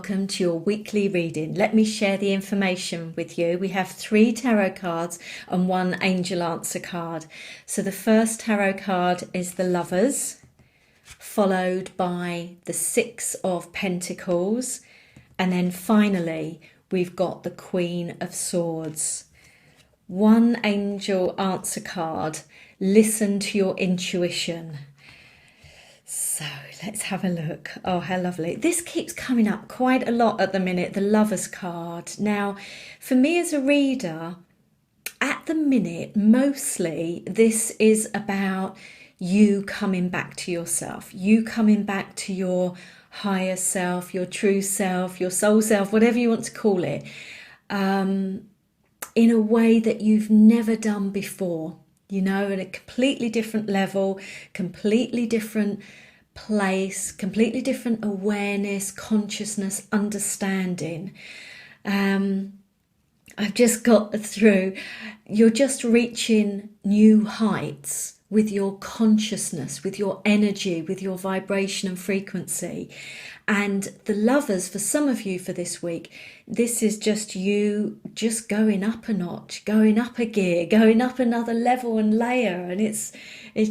welcome to your weekly reading. Let me share the information with you. We have 3 tarot cards and 1 angel answer card. So the first tarot card is the Lovers, followed by the 6 of Pentacles, and then finally we've got the Queen of Swords. 1 angel answer card, listen to your intuition. So let's have a look. Oh, how lovely. This keeps coming up quite a lot at the minute, the Lovers card. Now, for me as a reader, at the minute, mostly this is about you coming back to yourself, you coming back to your higher self, your true self, your soul self, whatever you want to call it, in a way that you've never done before. You know, at a completely different level, completely different place, completely different awareness, consciousness, understanding. I've just got through, you're just reaching new heights with your consciousness, with your energy, with your vibration and frequency. And the Lovers, for some of you for this week, this is just you just going up a notch, going up a gear, going up another level and layer. And it's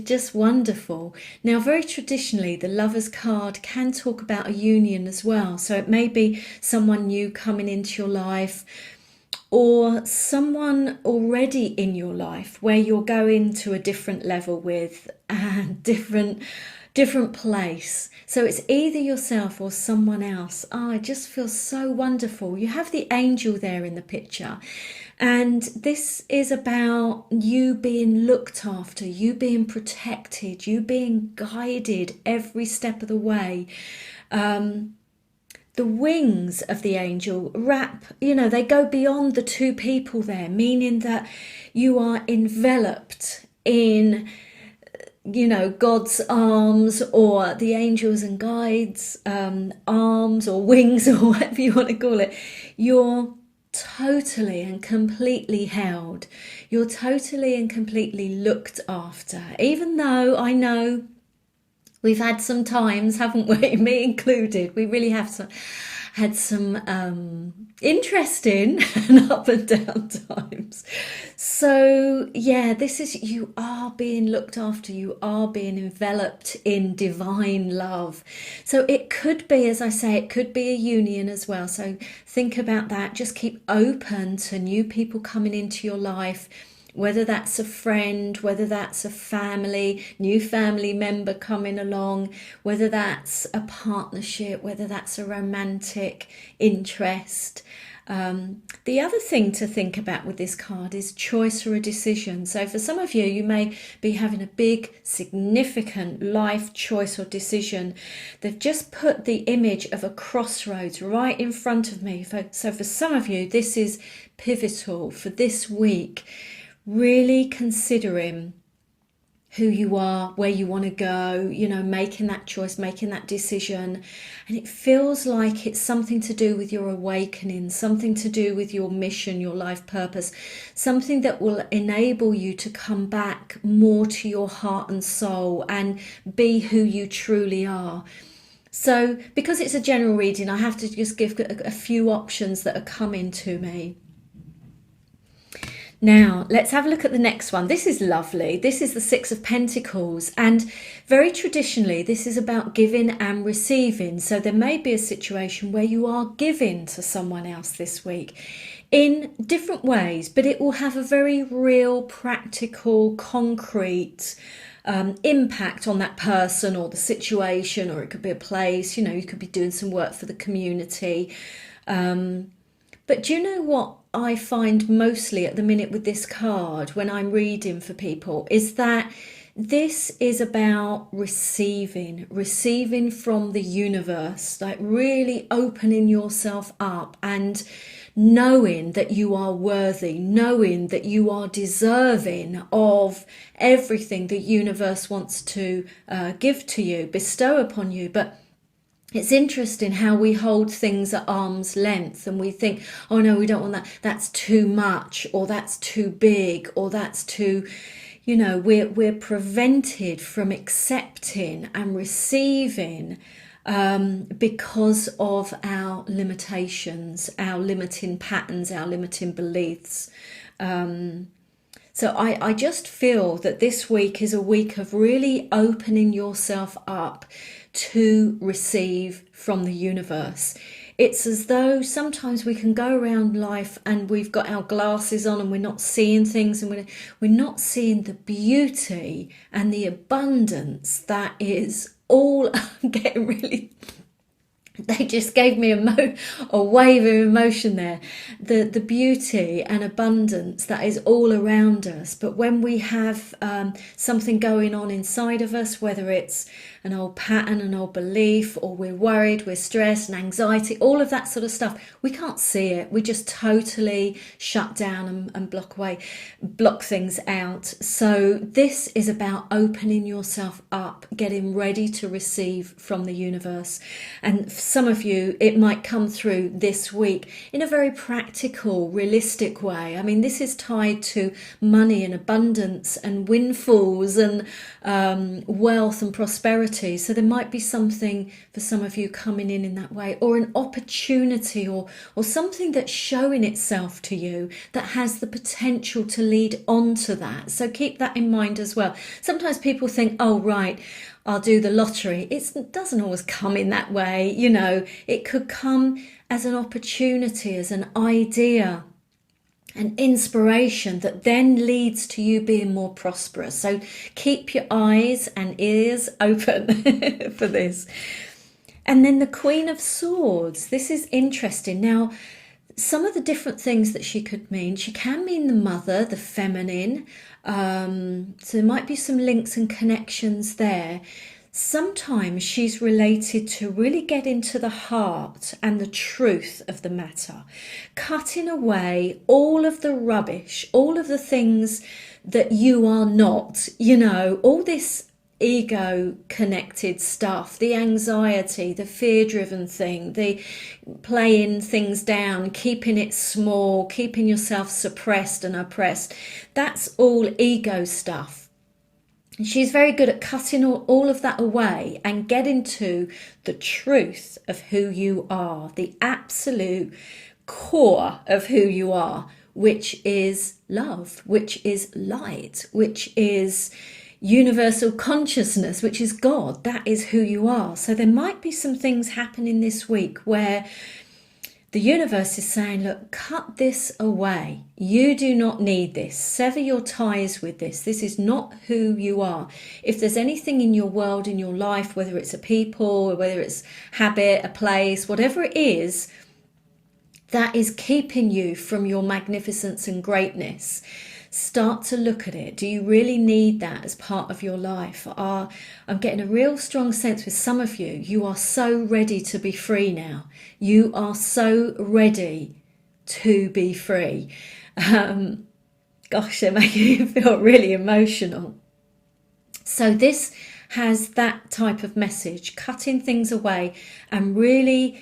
just wonderful. Now, very traditionally, the Lovers card can talk about a union as well. So it may be someone new coming into your life, or someone already in your life where you're going to a different level with, and different place. So it's either yourself or someone else. It just feels so wonderful. You have the angel there in the picture, and this is about you being looked after, you being protected, you being guided every step of the way. The wings of the angel wrap, they go beyond the 2 people there, meaning that you are enveloped in, God's arms, or the angels and guides' arms or wings, or whatever you want to call it. You're totally and completely held. You're totally and completely looked after, even though I know we've had some times, haven't we? Me included. We really have had some interesting and up and down times. So yeah, this is, you are being looked after. You are being enveloped in divine love. So it could be, as I say, it could be a union as well. So think about that. Just keep open to new people coming into your life, whether that's a friend, whether that's a family, new family member coming along, whether that's a partnership, whether that's a romantic interest. The other thing to think about with this card is choice or a decision. So for some of you, you may be having a big, significant life choice or decision. They've just put the image of a crossroads right in front of me. So for some of you, this is pivotal for this week. Really considering who you are, where you want to go, making that choice, making that decision. And it feels like it's something to do with your awakening, something to do with your mission, your life purpose, something that will enable you to come back more to your heart and soul and be who you truly are. So because it's a general reading, I have to just give a few options that are coming to me. Now, let's have a look at the next one. This is lovely. This is the 6 of Pentacles. And very traditionally, this is about giving and receiving. So there may be a situation where you are giving to someone else this week in different ways, but it will have a very real, practical, concrete impact on that person or the situation, or it could be a place, you could be doing some work for the community. But do you know what I find mostly at the minute with this card when I'm reading for people is that this is about receiving from the universe, like really opening yourself up and knowing that you are worthy, knowing that you are deserving of everything the universe wants to give to you, bestow upon you. But it's interesting how we hold things at arm's length and we think, oh no, we don't want that. That's too much, or that's too big, or that's too, we're prevented from accepting and receiving because of our limitations, our limiting patterns, our limiting beliefs. So I just feel that this week is a week of really opening yourself up to receive from the universe. It's as though sometimes we can go around life and we've got our glasses on and we're not seeing things, and we're not seeing the beauty and the abundance that is all. I'm getting really, they just gave me a wave of emotion there. The beauty and abundance that is all around us. But when we have something going on inside of us, whether it's an old pattern, an old belief, or we're worried, we're stressed and anxiety, all of that sort of stuff, we can't see it. We just totally shut down and block things out. So this is about opening yourself up, getting ready to receive from the universe. And for some of you, it might come through this week in a very practical, realistic way. I mean, this is tied to money and abundance and windfalls and wealth and prosperity. So there might be something for some of you coming in that way, or an opportunity, or something that's showing itself to you that has the potential to lead on to that. So keep that in mind as well. Sometimes people think, oh, right, I'll do the lottery. It doesn't always come in that way. You know, it could come as an opportunity, as an idea, an inspiration that then leads to you being more prosperous. So keep your eyes and ears open for this. And then the Queen of Swords. This is interesting. Now, some of the different things that she could mean. She can mean the mother, the feminine. So there might be some links and connections there. Sometimes she's related to really get into the heart and the truth of the matter, cutting away all of the rubbish, all of the things that you are not, you know, all this ego connected stuff, the anxiety, the fear driven thing, the playing things down, keeping it small, keeping yourself suppressed and oppressed. That's all ego stuff. She's very good at cutting all of that away and getting to the truth of who you are, the absolute core of who you are, which is love, which is light, which is universal consciousness, which is God. That is who you are. So there might be some things happening this week where the universe is saying, look, cut this away. You do not need this. Sever your ties with this. This is not who you are. If there's anything in your world, in your life, whether it's a people, or whether it's habit, a place, whatever it is, that is keeping you from your magnificence and greatness, start to look at it. Do you really need that as part of your life? I'm getting a real strong sense with some of you, you are so ready to be free now. You are so ready to be free. Gosh, they're making you feel really emotional. So this has that type of message, cutting things away and really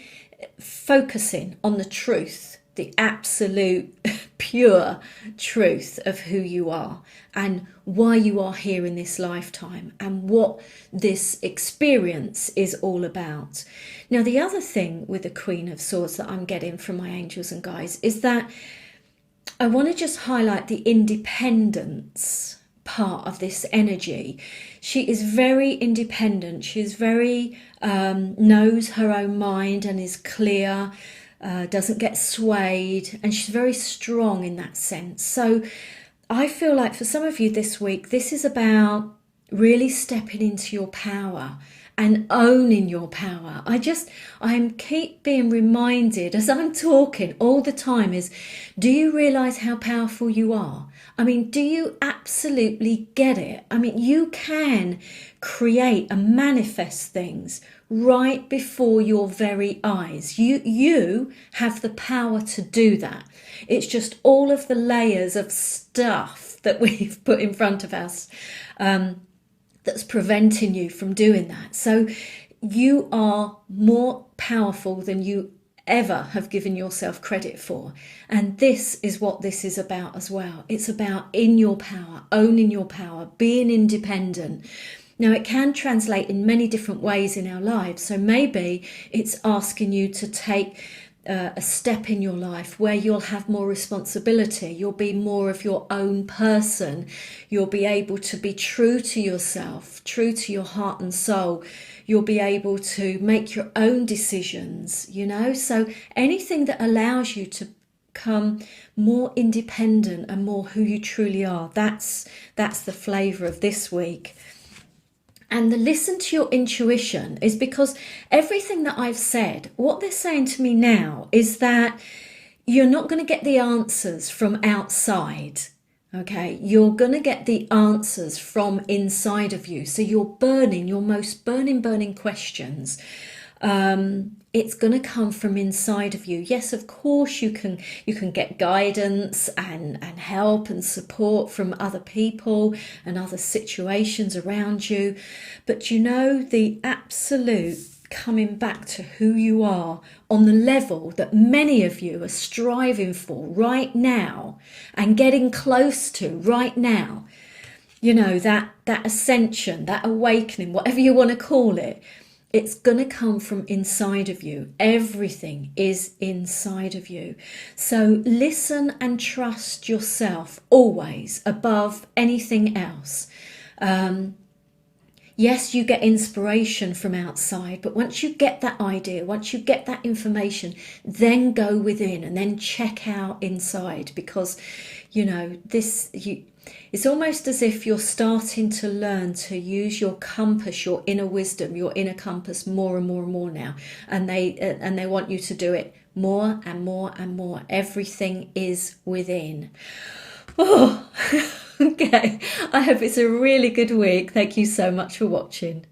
focusing on the truth, the absolute pure truth of who you are and why you are here in this lifetime and what this experience is all about. Now, the other thing with the Queen of Swords that I'm getting from my angels and guides is that I want to just highlight the independence part of this energy. She is very independent. She is very knows her own mind and is clear, doesn't get swayed, and she's very strong in that sense. So I feel like for some of you this week, this is about really stepping into your power and owning your power. I'm keep being reminded as I'm talking all the time is, do you realize how powerful you are? I mean, do you absolutely get it? I mean, you can create and manifest things right before your very eyes. You have the power to do that. It's just all of the layers of stuff that we've put in front of us that's preventing you from doing that. So you are more powerful than you ever have given yourself credit for. And this is what this is about as well. It's about in your power, owning your power, being independent, Now, it can translate in many different ways in our lives. So maybe it's asking you to take a step in your life where you'll have more responsibility. You'll be more of your own person. You'll be able to be true to yourself, true to your heart and soul. You'll be able to make your own decisions, you know. So anything that allows you to become more independent and more who you truly are, that's the flavour of this week. And the listen to your intuition is because everything that I've said, what they're saying to me now is that you're not going to get the answers from outside. Okay, you're going to get the answers from inside of you. So you're burning, your most burning questions. It's going to come from inside of you. Yes, of course you can get guidance and help and support from other people and other situations around you, but you know, the absolute coming back to who you are on the level that many of you are striving for right now and getting close to right now, you know, that ascension, that awakening, whatever you want to call it. It's going to come from inside of you. Everything is inside of you. So listen and trust yourself always above anything else. Yes, you get inspiration from outside, but once you get that idea, once you get that information, then go within and then check out inside, because, you know, it's almost as if you're starting to learn to use your compass, your inner wisdom, your inner compass more and more and more now. And they want you to do it more and more and more. Everything is within. Oh, okay. I hope it's a really good week. Thank you so much for watching.